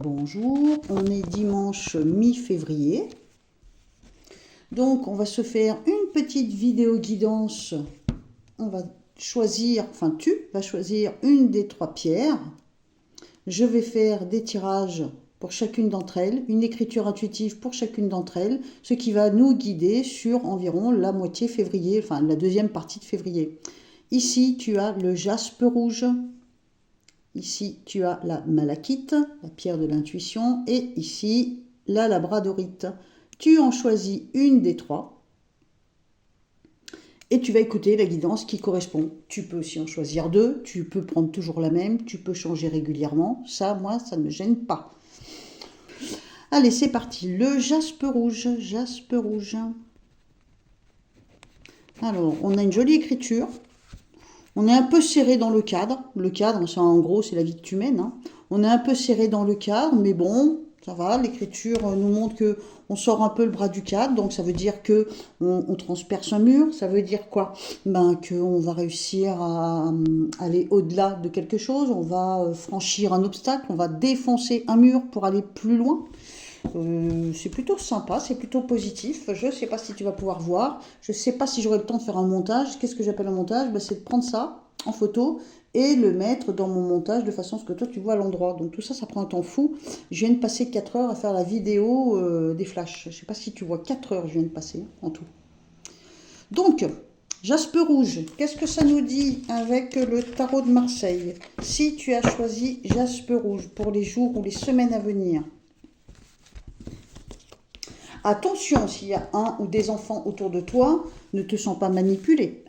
bonjour, on est dimanche mi-février. Donc on va se faire une petite vidéo guidance. On va choisir, enfin tu vas choisir une des trois pierres. Je vais faire des tirages pour chacune d'entre elles, une écriture intuitive pour chacune d'entre elles, ce qui va nous guider sur environ la moitié février, enfin la deuxième partie de février. Ici tu as le jaspe rouge. Ici, tu as la malachite, la pierre de l'intuition, et ici, la labradorite. Tu en choisis une des trois et tu vas écouter la guidance qui correspond. Tu peux aussi en choisir deux, tu peux prendre toujours la même, tu peux changer régulièrement. Ça, moi, ça ne me gêne pas. Allez, c'est parti. Le jaspe rouge, jaspe rouge. Alors, on a une jolie écriture. On est un peu serré dans le cadre. Le cadre, ça, en gros, c'est la vie que tu mènes. On est un peu serré dans le cadre, mais bon, ça va. L'écriture nous montre que on sort un peu le bras du cadre. Donc, ça veut dire que on transperce un mur. Ça veut dire quoi? Qu'on va réussir à aller au-delà de quelque chose. On va franchir un obstacle. On va défoncer un mur pour aller plus loin. C'est plutôt sympa, c'est plutôt positif. Je ne sais pas si tu vas pouvoir voir. Je ne sais pas si j'aurai le temps de faire un montage. Qu'est-ce que j'appelle un montage? C'est de prendre ça en photo et le mettre dans mon montage de façon à ce que toi tu vois à l'endroit. Donc tout ça, ça prend un temps fou. Je viens de passer 4 heures à faire la vidéo des flashs. Je ne sais pas si tu vois, 4 heures je viens de passer en tout. Donc, jaspe rouge, qu'est-ce que ça nous dit avec le tarot de Marseille? Si tu as choisi jaspe rouge pour les jours ou les semaines à venir, attention, s'il y a un ou des enfants autour de toi, ne te sens pas manipulé.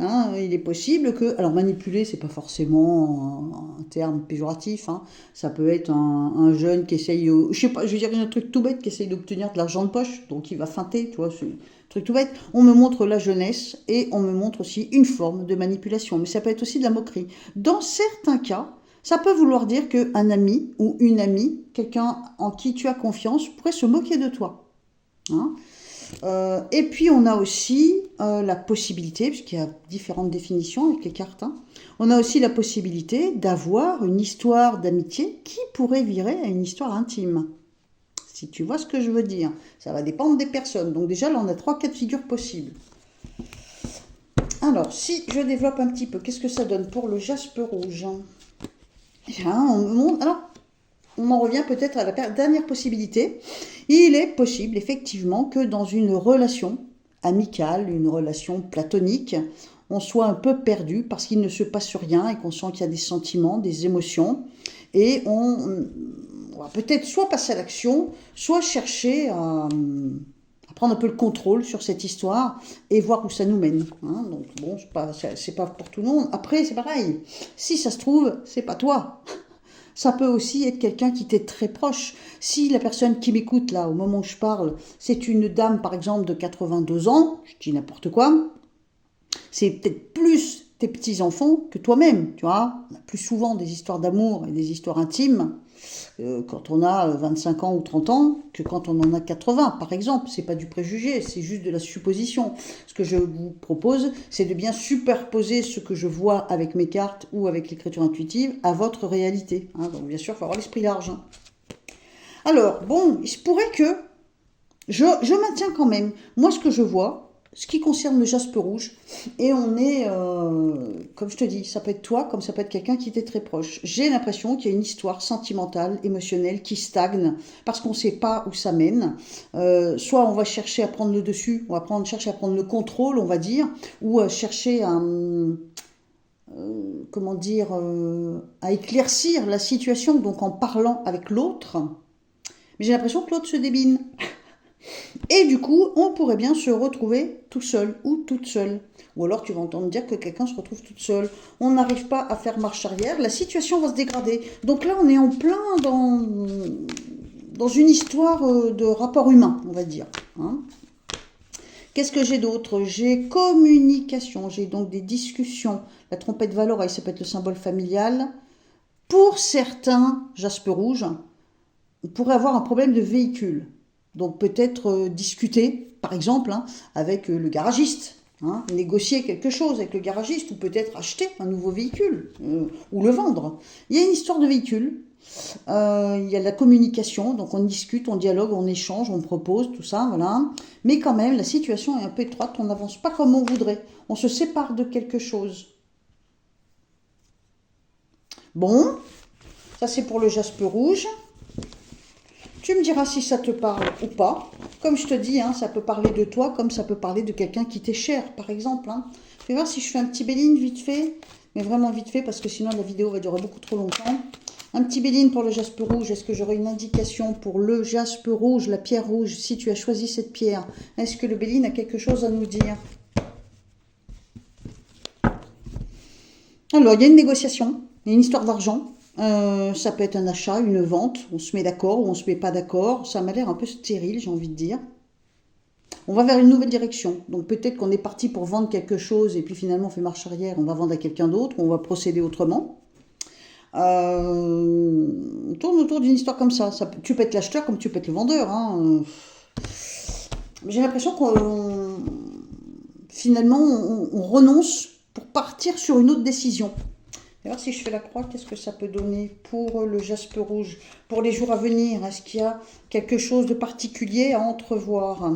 Il est possible que... Alors, manipuler, c'est pas forcément un terme péjoratif. Ça peut être un jeune qui essaye... je sais pas, je veux dire un truc tout bête, qui essaye d'obtenir de l'argent de poche, donc il va feinter, tu vois, c'est un truc tout bête. On me montre la jeunesse et on me montre aussi une forme de manipulation. Mais ça peut être aussi de la moquerie. Dans certains cas... ça peut vouloir dire qu'un ami ou une amie, quelqu'un en qui tu as confiance, pourrait se moquer de toi. Et puis on a aussi la possibilité, puisqu'il y a différentes définitions avec les cartes, on a aussi la possibilité d'avoir une histoire d'amitié qui pourrait virer à une histoire intime. Si tu vois ce que je veux dire, ça va dépendre des personnes. Donc déjà là on a 3 cas de figure possibles. Alors si je développe un petit peu, qu'est-ce que ça donne pour le jaspe rouge? Alors, on en revient peut-être à la dernière possibilité. Il est possible, effectivement, que dans une relation amicale, une relation platonique, on soit un peu perdu parce qu'il ne se passe rien et qu'on sent qu'il y a des sentiments, des émotions. Et on va peut-être soit passer à l'action, soit chercher à prendre un peu le contrôle sur cette histoire et voir où ça nous mène. Donc bon, c'est pas pour tout le monde. Après, c'est pareil. Si ça se trouve, c'est pas toi. Ça peut aussi être quelqu'un qui t'est très proche. Si la personne qui m'écoute là, au moment où je parle, c'est une dame par exemple de 82 ans, je dis n'importe quoi, c'est peut-être plus tes petits-enfants que toi-même, tu vois. On a plus souvent des histoires d'amour et des histoires intimes quand on a 25 ans ou 30 ans que quand on en a 80, par exemple. C'est pas du préjugé, c'est juste de la supposition. Ce que je vous propose, c'est de bien superposer ce que je vois avec mes cartes ou avec l'écriture intuitive à votre réalité. Donc bien sûr, il faut avoir l'esprit large. Alors, bon, il se pourrait que je maintiens quand même. Moi, ce que je vois, ce qui concerne le jaspe rouge, et on est, comme je te dis, ça peut être toi, comme ça peut être quelqu'un qui t'est très proche. J'ai l'impression qu'il y a une histoire sentimentale, émotionnelle, qui stagne, parce qu'on ne sait pas où ça mène. Soit on va chercher à prendre le dessus, on va chercher à prendre le contrôle, on va dire, ou à chercher à... à éclaircir la situation, donc en parlant avec l'autre. Mais j'ai l'impression que l'autre se débine. Et du coup, on pourrait bien se retrouver tout seul ou toute seule. Ou alors tu vas entendre dire que quelqu'un se retrouve toute seule. On n'arrive pas à faire marche arrière, la situation va se dégrader. Donc là, on est en plein dans une histoire de rapport humain, on va dire. Qu'est-ce que j'ai d'autre? J'ai communication, j'ai donc des discussions. La trompette va à l'oreille, ça peut être le symbole familial. Pour certains, jaspe rouge, on pourrait avoir un problème de véhicule. Donc peut-être discuter, par exemple, avec le garagiste, négocier quelque chose avec le garagiste, ou peut-être acheter un nouveau véhicule, ou le vendre. Il y a une histoire de véhicule. Il y a la communication, donc on discute, on dialogue, on échange, on propose, tout ça, voilà. Mais quand même, la situation est un peu étroite, on n'avance pas comme on voudrait. On se sépare de quelque chose. Bon, ça c'est pour le jaspe rouge. Tu me diras si ça te parle ou pas. Comme je te dis, hein, ça peut parler de toi, comme ça peut parler de quelqu'un qui t'est cher, par exemple. Hein. Je vais voir si je fais un petit béline vite fait, mais vraiment vite fait, parce que sinon la vidéo va durer beaucoup trop longtemps. Un petit béline pour le jaspe rouge. Est-ce que j'aurai une indication pour le jaspe rouge, la pierre rouge, si tu as choisi cette pierre? Est-ce que le béline a quelque chose à nous dire? Alors, il y a une négociation, il y a une histoire d'argent. Ça peut être un achat, une vente, on se met d'accord ou on se met pas d'accord. Ça m'a l'air un peu stérile, j'ai envie de dire. On va vers une nouvelle direction. Donc peut-être qu'on est parti pour vendre quelque chose et puis finalement on fait marche arrière, on va vendre à quelqu'un d'autre, on va procéder autrement. On tourne autour d'une histoire comme ça. Tu peux être l'acheteur comme tu peux être le vendeur. Hein. J'ai l'impression qu'on finalement on renonce pour partir sur une autre décision. Alors si je fais la croix, qu'est-ce que ça peut donner pour le jaspe rouge? Pour les jours à venir, est-ce qu'il y a quelque chose de particulier à entrevoir?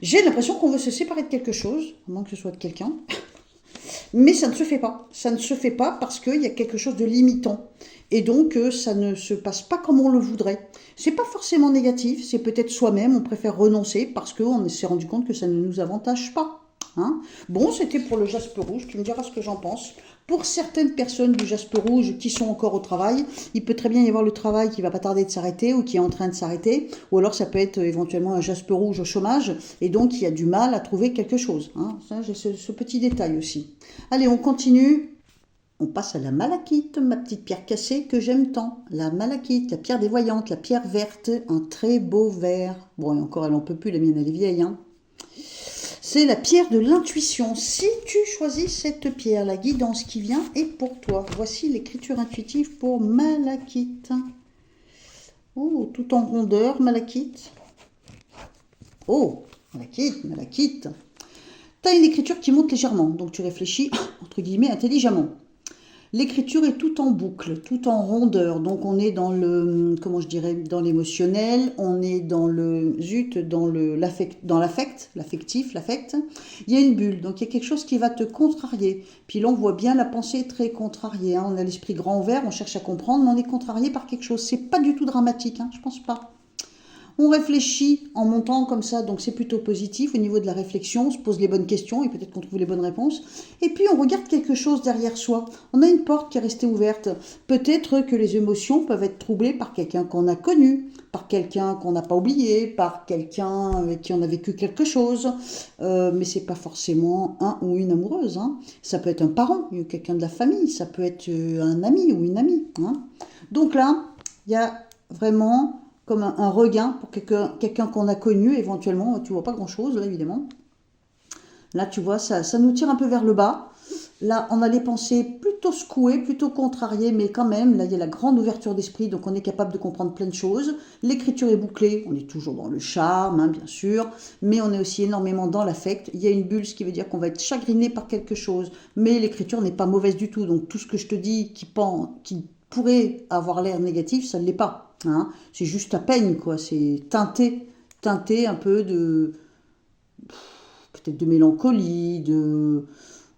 J'ai l'impression qu'on veut se séparer de quelque chose, à moins que ce soit de quelqu'un. Mais ça ne se fait pas. Ça ne se fait pas parce qu'il y a quelque chose de limitant. Et donc, ça ne se passe pas comme on le voudrait. C'est pas forcément négatif, c'est peut-être soi-même, on préfère renoncer parce qu'on s'est rendu compte que ça ne nous avantage pas. Hein. Bon, c'était pour le jaspe rouge, tu me diras ce que j'en pense. Pour certaines personnes du jaspe rouge qui sont encore au travail, il peut très bien y avoir le travail qui va pas tarder de s'arrêter ou qui est en train de s'arrêter, ou alors ça peut être éventuellement un jaspe rouge au chômage, et donc il y a du mal à trouver quelque chose. Hein. Ça, j'ai ce petit détail aussi. Allez, on continue. On passe à la malachite, ma petite pierre cassée que j'aime tant. La malachite, la pierre des voyantes, la pierre verte, un très beau vert. Bon, et encore, elle en peut plus, la mienne, elle est vieille, hein. C'est la pierre de l'intuition. Si tu choisis cette pierre, la guidance qui vient est pour toi. Voici l'écriture intuitive pour malachite. Oh, tout en rondeur, malachite. Oh, malachite. Tu as une écriture qui monte légèrement, donc tu réfléchis, entre guillemets, intelligemment. L'écriture est tout en boucle, tout en rondeur, donc on est dans le, comment je dirais, dans l'émotionnel, on est dans le, dans l'affect, l'affectif, l'affect. Il y a une bulle, donc il y a quelque chose qui va te contrarier. Puis là on voit bien la pensée très contrariée, hein. On a l'esprit grand ouvert, on cherche à comprendre, mais on est contrarié par quelque chose. C'est pas du tout dramatique, hein, je pense pas. On réfléchit en montant comme ça, donc c'est plutôt positif au niveau de la réflexion, on se pose les bonnes questions et peut-être qu'on trouve les bonnes réponses. Et puis on regarde quelque chose derrière soi. On a une porte qui est restée ouverte. Peut-être que les émotions peuvent être troublées par quelqu'un qu'on a connu, par quelqu'un qu'on n'a pas oublié, par quelqu'un avec qui on a vécu quelque chose. Mais c'est pas forcément un ou une amoureuse. Hein. Ça peut être un parent, quelqu'un de la famille, ça peut être un ami ou une amie. Hein. Donc là, il y a vraiment comme un regain pour quelqu'un qu'on a connu, éventuellement, tu vois pas grand-chose, là, évidemment. Là, tu vois, ça nous tire un peu vers le bas. Là, on a les pensées plutôt secouées, plutôt contrariées, mais quand même, là, il y a la grande ouverture d'esprit, donc on est capable de comprendre plein de choses. L'écriture est bouclée, on est toujours dans le charme, hein, bien sûr, mais on est aussi énormément dans l'affect. Il y a une bulle, ce qui veut dire qu'on va être chagriné par quelque chose, mais l'écriture n'est pas mauvaise du tout, donc tout ce que je te dis qui pourrait avoir l'air négatif, ça ne l'est pas. Hein. C'est juste à peine, quoi. C'est teinté un peu de peut-être de mélancolie,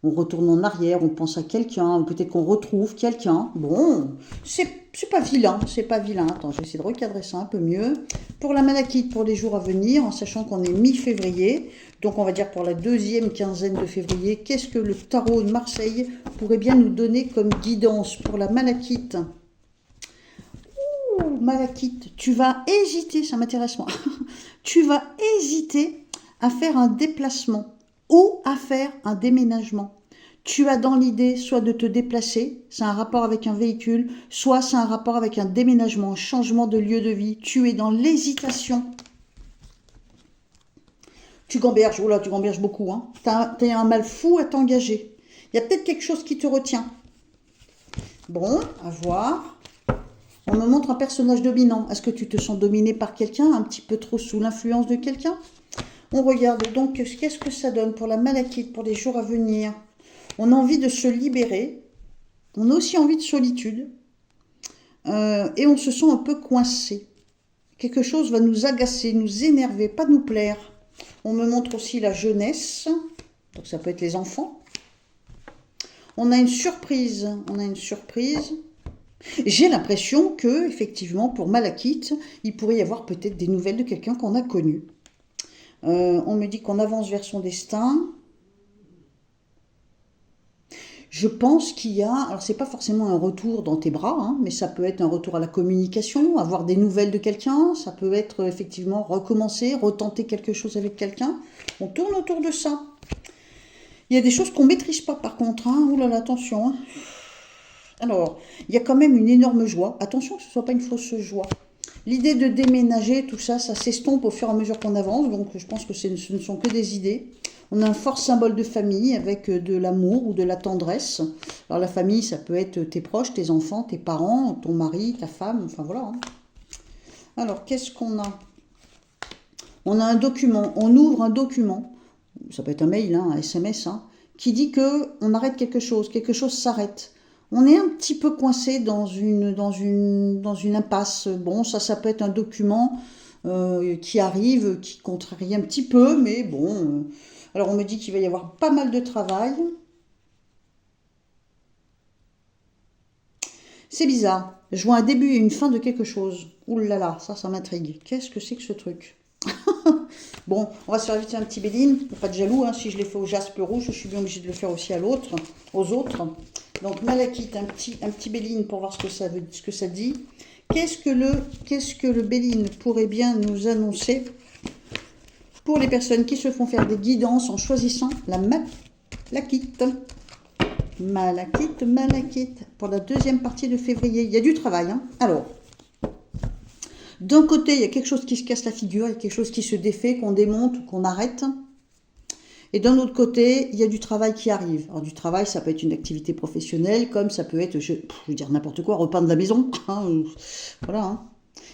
on retourne en arrière, on pense à quelqu'un, peut-être qu'on retrouve quelqu'un. Bon, c'est pas vilain, c'est pas vilain. Attends, je vais essayer de recadrer ça un peu mieux. Pour la malachite, pour les jours à venir, en sachant qu'on est mi-février, donc on va dire pour la deuxième quinzaine de février, qu'est-ce que le tarot de Marseille pourrait bien nous donner comme guidance pour la malachite? Malachite, tu vas hésiter, ça m'intéresse moi, tu vas hésiter à faire un déplacement ou à faire un déménagement. Tu as dans l'idée soit de te déplacer, c'est un rapport avec un véhicule, soit c'est un rapport avec un déménagement, un changement de lieu de vie. Tu es dans l'hésitation. Tu gamberges, oh là, tu gamberges beaucoup, hein. T'as un mal fou à t'engager. Il y a peut-être quelque chose qui te retient. Bon, à voir. On me montre un personnage dominant. Est-ce que tu te sens dominé par quelqu'un, un petit peu trop sous l'influence de quelqu'un? On regarde donc qu'est-ce que ça donne pour la malachite, pour les jours à venir. On a envie de se libérer. On a aussi envie de solitude. Et on se sent un peu coincé. Quelque chose va nous agacer, nous énerver, pas nous plaire. On me montre aussi la jeunesse, donc ça peut être les enfants. On a une surprise, J'ai l'impression que, effectivement, pour Malakith, il pourrait y avoir peut-être des nouvelles de quelqu'un qu'on a connu. On me dit qu'on avance vers son destin. Je pense qu'il y a, alors c'est pas forcément un retour dans tes bras, hein, mais ça peut être un retour à la communication, avoir des nouvelles de quelqu'un, ça peut être effectivement recommencer, retenter quelque chose avec quelqu'un. On tourne autour de ça. Il y a des choses qu'on ne maîtrise pas par contre, hein. Ouh là là, attention. Hein. Alors, il y a quand même une énorme joie. Attention que ce ne soit pas une fausse joie. L'idée de déménager, tout ça, ça s'estompe au fur et à mesure qu'on avance, donc je pense que ce ne sont que des idées. On a un fort symbole de famille avec de l'amour ou de la tendresse. Alors la famille, ça peut être tes proches, tes enfants, tes parents, ton mari, ta femme, enfin voilà. Hein. Alors, qu'est-ce qu'on a? On a un document, on ouvre un document, ça peut être un mail, hein, un SMS, hein, qui dit qu'on arrête quelque chose s'arrête. On est un petit peu coincé dans une impasse. Bon, ça peut être un document qui arrive, qui contrarie un petit peu, mais bon. Alors on me dit qu'il va y avoir pas mal de travail. C'est bizarre. Je vois un début et une fin de quelque chose. Ouh là là, ça m'intrigue. Qu'est-ce que c'est que ce truc? Bon, on va se faire vite un petit béline. Pas de jaloux, hein. Si je l'ai fait au jaspe rouge, je suis bien obligée de le faire aussi aux autres. Donc Malakith, un petit béline pour voir ce que ça dit. Qu'est-ce que le béline pourrait bien nous annoncer pour les personnes qui se font faire des guidances en choisissant la Malakith? Malakith, pour la deuxième partie de février. Il y a du travail, hein. Alors, d'un côté, il y a quelque chose qui se casse la figure, il y a quelque chose qui se défait, qu'on démonte, qu'on arrête. Et d'un autre côté, il y a du travail qui arrive. Alors du travail, ça peut être une activité professionnelle, comme ça peut être, je veux dire n'importe quoi, repeindre la maison. Hein, voilà. Hein.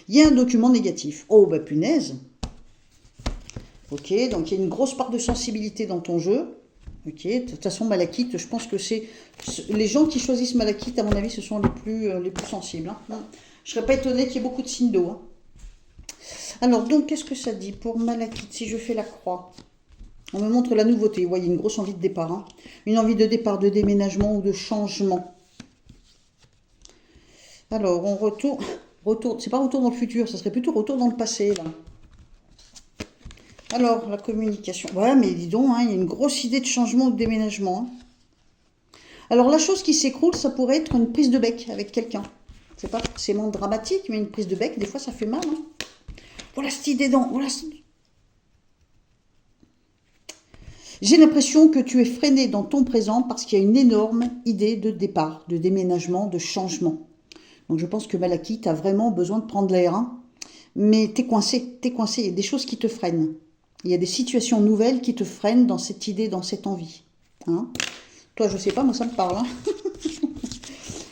Il y a un document négatif. Oh, bah punaise. Ok, donc il y a une grosse part de sensibilité dans ton jeu. Ok, de toute façon, Malakith, je pense que c'est... Les gens qui choisissent Malakith, à mon avis, ce sont les plus sensibles. Hein. Je ne serais pas étonnée qu'il y ait beaucoup de signes d'eau. Hein. Alors, donc, qu'est-ce que ça dit pour Malakith si je fais la croix? On me montre la nouveauté. Vous voyez, une grosse envie de départ. Hein. Une envie de départ, de déménagement ou de changement. Alors, on retourne... C'est pas retour dans le futur, ça serait plutôt retour dans le passé, là. Alors, la communication. Ouais, mais dis donc, hein, il y a une grosse idée de changement ou de déménagement. Hein. Alors, la chose qui s'écroule, ça pourrait être une prise de bec avec quelqu'un. C'est pas forcément dramatique, mais une prise de bec, des fois, ça fait mal. Hein. Voilà cette idée dans... Voilà cette... J'ai l'impression que tu es freiné dans ton présent parce qu'il y a une énorme idée de départ, de déménagement, de changement. Donc, je pense que Malakith a vraiment besoin de prendre l'air. Hein. Mais t'es coincé. Il y a des choses qui te freinent. Il y a des situations nouvelles qui te freinent dans cette idée, dans cette envie. Hein. Toi, je sais pas, moi ça me parle. Hein.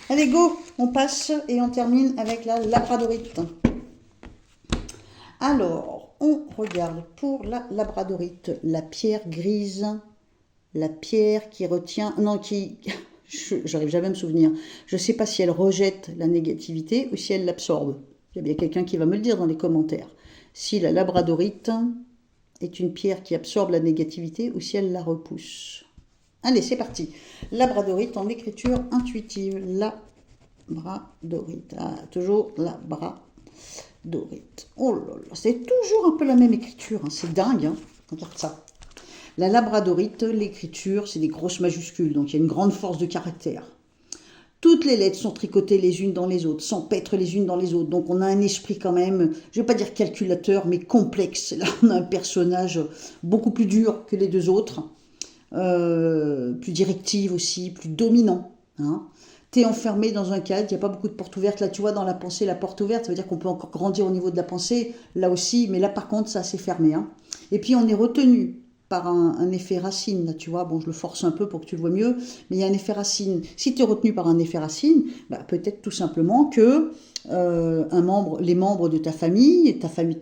Allez, go, on passe et on termine avec la labradorite. Alors, on regarde pour la labradorite, la pierre grise, la pierre qui retient... Non, qui... J'arrive jamais à me souvenir. Je ne sais pas si elle rejette la négativité ou si elle l'absorbe. Il y a bien quelqu'un qui va me le dire dans les commentaires. Si la labradorite est une pierre qui absorbe la négativité ou si elle la repousse. Allez, c'est parti. Labradorite en écriture intuitive. Labradorite. Ah, toujours labradorite. Oh là là, c'est toujours un peu la même écriture. Hein. C'est dingue. Hein. Regarde ça. La labradorite, l'écriture, c'est des grosses majuscules. Donc, il y a une grande force de caractère. Toutes les lettres sont tricotées les unes dans les autres, s'empêtrent les unes dans les autres. Donc on a un esprit quand même, je ne vais pas dire calculateur, mais complexe. Là, on a un personnage beaucoup plus dur que les deux autres, plus directif aussi, plus dominant. Hein. Tu es enfermé dans un cadre, il n'y a pas beaucoup de portes ouvertes. Là, tu vois, dans la pensée, la porte ouverte, ça veut dire qu'on peut encore grandir au niveau de la pensée, là aussi, mais là, par contre, ça c'est fermé. Hein. Et puis, on est retenu par un effet racine, là, tu vois, bon, je le force un peu pour que tu le vois mieux, mais il y a un effet racine. Si tu es retenu par un effet racine, bah, peut-être tout simplement que les membres de ta famille, je vais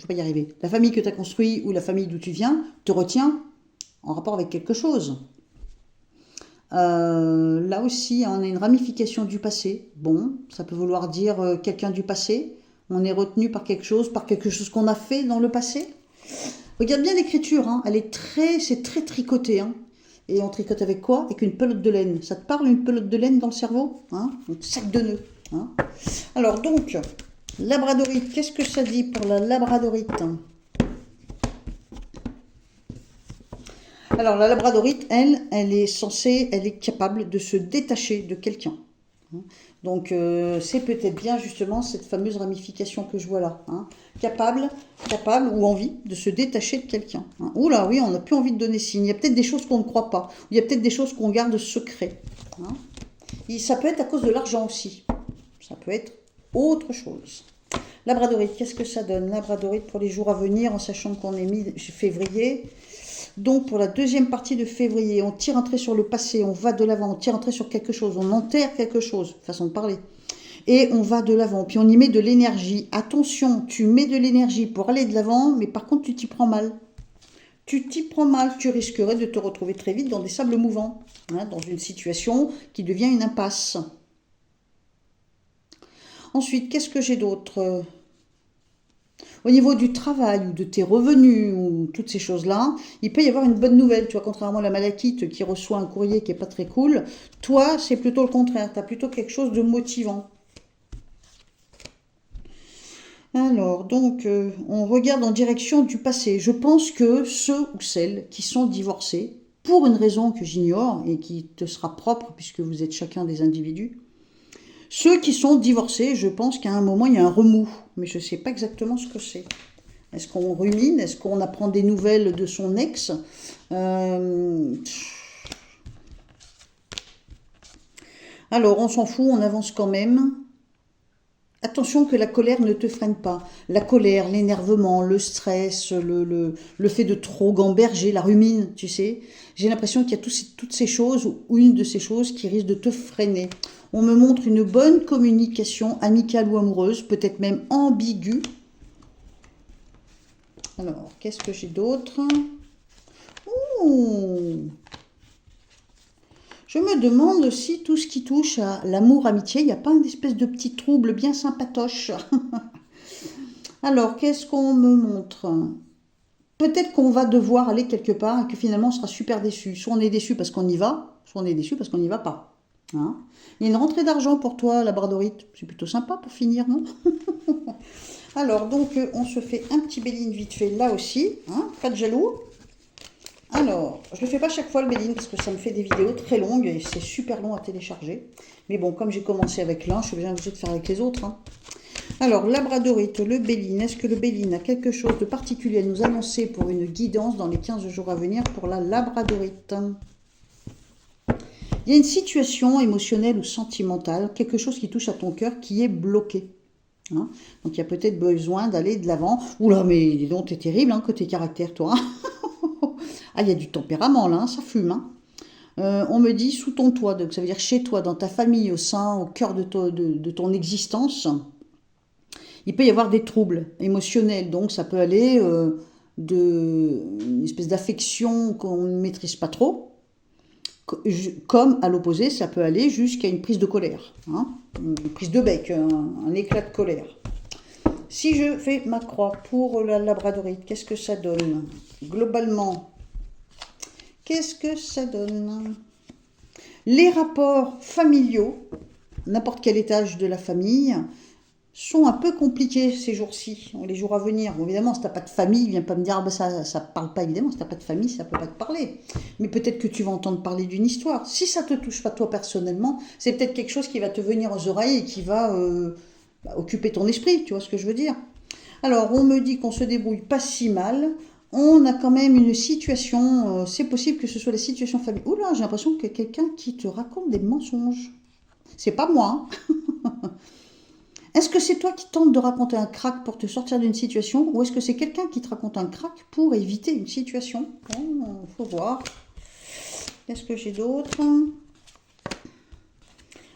pas y arriver, la famille que tu as construite ou la famille d'où tu viens, te retient en rapport avec quelque chose. Là aussi, on a une ramification du passé. Bon, ça peut vouloir dire quelqu'un du passé. On est retenu par quelque chose qu'on a fait dans le passé. Regarde bien l'écriture, hein. C'est très tricoté, hein. Et on tricote avec quoi? Avec une pelote de laine. Ça te parle, une pelote de laine dans le cerveau, hein? Un sac de nœuds, hein. Alors donc, labradorite, qu'est-ce que ça dit pour la labradorite? Alors la labradorite, elle est capable de se détacher de quelqu'un. Donc c'est peut-être bien justement cette fameuse ramification que je vois là, hein. Capable ou envie de se détacher de quelqu'un, hein. Oula, oui, on n'a plus envie de donner signe. Il y a peut-être des choses qu'on ne croit pas. Il y a peut-être des choses qu'on garde secret, hein. Et ça peut être à cause de l'argent aussi. Ça peut être autre chose. Labradorite, qu'est-ce que ça donne? Labradorite pour les jours à venir, en sachant qu'on est mi-février. Donc pour la deuxième partie de février, on tire un trait sur le passé, on va de l'avant, on tire un trait sur quelque chose, on enterre quelque chose, façon de parler. Et on va de l'avant, puis on y met de l'énergie. Attention, tu mets de l'énergie pour aller de l'avant, mais par contre tu t'y prends mal. Tu t'y prends mal, tu risquerais de te retrouver très vite dans des sables mouvants, hein, dans une situation qui devient une impasse. Ensuite, qu'est-ce que j'ai d'autre ? Au niveau du travail ou de tes revenus ou toutes ces choses-là, il peut y avoir une bonne nouvelle. Tu vois, contrairement à la malachite qui reçoit un courrier qui n'est pas très cool, toi, c'est plutôt le contraire. Tu as plutôt quelque chose de motivant. Alors, donc, on regarde en direction du passé. Je pense que ceux ou celles qui sont divorcés, pour une raison que j'ignore et qui te sera propre puisque vous êtes chacun des individus, ceux qui sont divorcés, je pense qu'à un moment, il y a un remous. Mais je ne sais pas exactement ce que c'est. Est-ce qu'on rumine? Est-ce qu'on apprend des nouvelles de son ex? Alors, on s'en fout, on avance quand même. Attention que la colère ne te freine pas. La colère, l'énervement, le stress, le fait de trop gamberger, la rumine, tu sais. J'ai l'impression qu'il y a toutes ces choses, ou une de ces choses qui risque de te freiner. On me montre une bonne communication, amicale ou amoureuse, peut-être même ambiguë. Alors, qu'est-ce que j'ai d'autre? Je me demande aussi tout ce qui touche à l'amour-amitié. Il n'y a pas une espèce de petit trouble bien sympatoche. Alors, qu'est-ce qu'on me montre? Peut-être qu'on va devoir aller quelque part et que finalement on sera super déçu. Soit on est déçu parce qu'on y va, soit on est déçu parce qu'on n'y va pas. Hein? Il y a une rentrée d'argent pour toi, labradorite. C'est plutôt sympa pour finir, non? Alors, donc, on se fait un petit béline vite fait là aussi. Hein? Pas de jaloux. Alors, je ne le fais pas chaque fois le béline parce que ça me fait des vidéos très longues et c'est super long à télécharger. Mais bon, comme j'ai commencé avec l'un, je suis bien obligée de faire avec les autres, hein. Alors, labradorite, le béline, est-ce que le béline a quelque chose de particulier à nous annoncer pour une guidance dans les 15 jours à venir pour la labradorite? Il y a une situation émotionnelle ou sentimentale, quelque chose qui touche à ton cœur qui est bloqué. Hein, donc, il y a peut-être besoin d'aller de l'avant. Oula, mais dis donc, t'es terrible, hein, côté caractère, toi. Ah, il y a du tempérament, là, hein, ça fume, hein. On me dit sous ton toit, donc ça veut dire chez toi, dans ta famille, au cœur de ton existence. Il peut y avoir des troubles émotionnels, donc ça peut aller d'une espèce d'affection qu'on ne maîtrise pas trop, comme à l'opposé, ça peut aller jusqu'à une prise de colère, hein, une prise de bec, un éclat de colère. Si je fais ma croix pour la labradorite, qu'est-ce que ça donne? Globalement, qu'est-ce que ça donne? Les rapports familiaux, n'importe quel étage de la famille, sont un peu compliqués ces jours-ci, les jours à venir. Bon, évidemment, si tu n'as pas de famille, viens pas me dire ah ben ça ne parle pas, évidemment. Si tu n'as pas de famille, ça ne peut pas te parler. Mais peut-être que tu vas entendre parler d'une histoire. Si ça ne te touche pas toi personnellement, c'est peut-être quelque chose qui va te venir aux oreilles et qui va occuper ton esprit, tu vois ce que je veux dire? Alors, on me dit qu'on se débrouille pas si mal. On a quand même une situation, c'est possible que ce soit la situation familiale. Oula, j'ai l'impression que quelqu'un qui te raconte des mensonges. C'est pas moi, hein. Est-ce que c'est toi qui tentes de raconter un crack pour te sortir d'une situation ou est-ce que c'est quelqu'un qui te raconte un crack pour éviter une situation? Faut voir. Qu'est-ce que j'ai d'autre?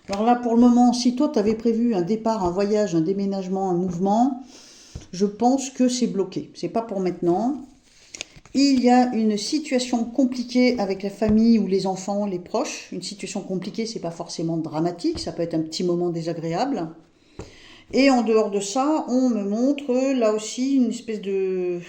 Alors là, pour le moment, si toi, tu avais prévu un départ, un voyage, un déménagement, un mouvement, je pense que c'est bloqué. C'est pas pour maintenant. Il y a une situation compliquée avec la famille ou les enfants, les proches. Une situation compliquée, c'est pas forcément dramatique, ça peut être un petit moment désagréable. Et en dehors de ça, on me montre là aussi une espèce de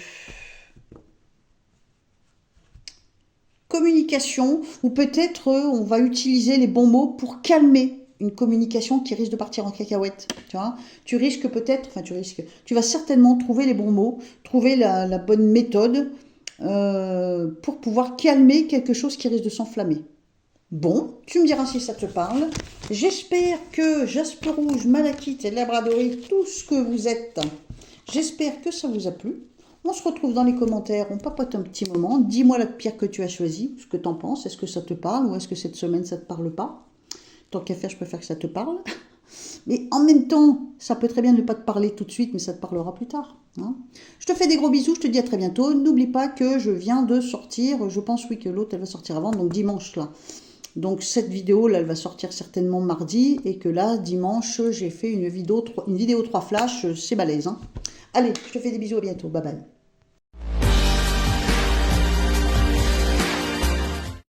communication, ou peut-être on va utiliser les bons mots pour calmer une communication qui risque de partir en cacahuète. Tu vois, tu risques peut-être, enfin tu vas certainement trouver les bons mots, trouver la bonne méthode pour pouvoir calmer quelque chose qui risque de s'enflammer. Bon, tu me diras si ça te parle. J'espère que Jasper Rouge, Malachite et Labradorite, tout ce que vous êtes, j'espère que ça vous a plu. On se retrouve dans les commentaires, on papote un petit moment. Dis-moi la pierre que tu as choisie, ce que tu en penses. Est-ce que ça te parle ou est-ce que cette semaine ça ne te parle pas? Tant qu'à faire, je préfère que ça te parle. Mais en même temps, ça peut très bien ne pas te parler tout de suite, mais ça te parlera plus tard. Hein. Je te fais des gros bisous, je te dis à très bientôt. N'oublie pas que je viens de sortir, je pense oui que l'autre elle va sortir avant, donc dimanche là. Donc cette vidéo là, elle va sortir certainement mardi, et que là, dimanche, j'ai fait une vidéo 3 flash, c'est balèze. Hein. Allez, je te fais des bisous, à bientôt, bye bye.